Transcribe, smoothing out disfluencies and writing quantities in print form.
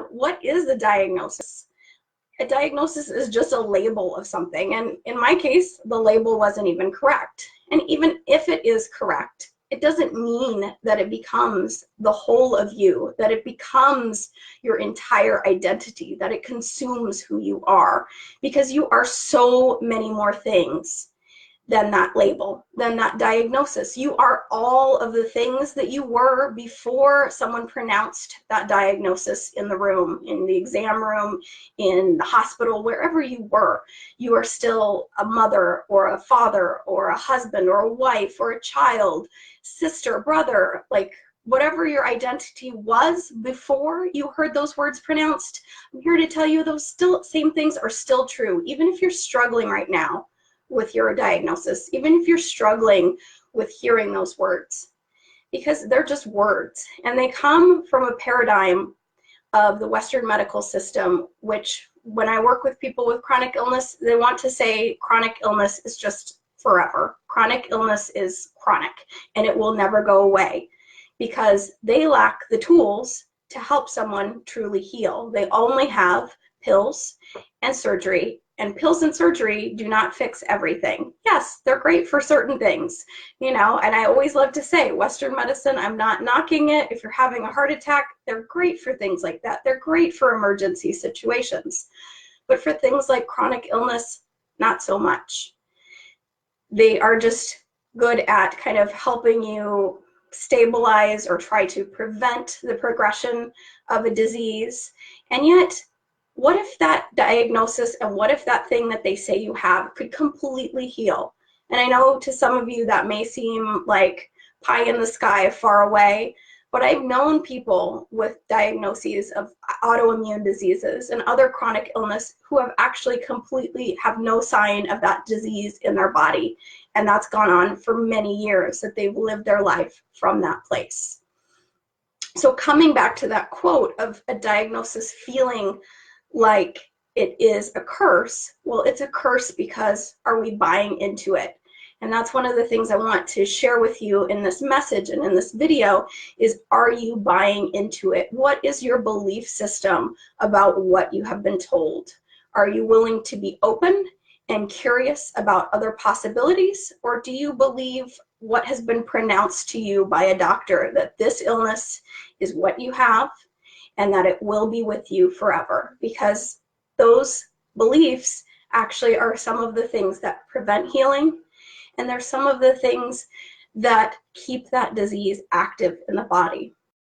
What is a diagnosis? A diagnosis is just a label of something, and in my case, the label wasn't even correct. And even if it is correct, it doesn't mean that it becomes the whole of you, that it becomes your entire identity, that it consumes who you are, because you are so many more things than that label, than that diagnosis. You are all of the things that you were before someone pronounced that diagnosis in the room, in the exam room, in the hospital, wherever you were. You are still a mother or a father or a husband or a wife or a child, sister, brother, like whatever your identity was before you heard those words pronounced. I'm here to tell you those still same things are still true, even if you're struggling right now with your diagnosis, even if you're struggling with hearing those words, because they're just words, and they come from a paradigm of the Western medical system, which when I work with people with chronic illness, they want to say chronic illness is just forever. Chronic illness is chronic, and it will never go away, because they lack the tools to help someone truly heal. They only have pills and surgery, and pills and surgery do not fix everything. Yes, they're great for certain things, you know, and I always love to say Western medicine, I'm not knocking it. If you're having a heart attack, they're great for things like that. They're great for emergency situations. But for things like chronic illness, not so much. They are just good at kind of helping you stabilize or try to prevent the progression of a disease. And yet, what if that diagnosis and what if that thing that they say you have could completely heal? And I know to some of you that may seem like pie in the sky, far away, but I've known people with diagnoses of autoimmune diseases and other chronic illness who have actually completely have no sign of that disease in their body. And that's gone on for many years, that they've lived their life from that place. So coming back to that quote of a diagnosis feeling like it is a curse, well, it's a curse because are we buying into it? And that's one of the things I want to share with you in this message and in this video is, are you buying into it? What is your belief system about what you have been told? Are you willing to be open and curious about other possibilities, or do you believe what has been pronounced to you by a doctor, that this illness is what you have and that it will be with you forever? Because those beliefs actually are some of the things that prevent healing, and they're some of the things that keep that disease active in the body.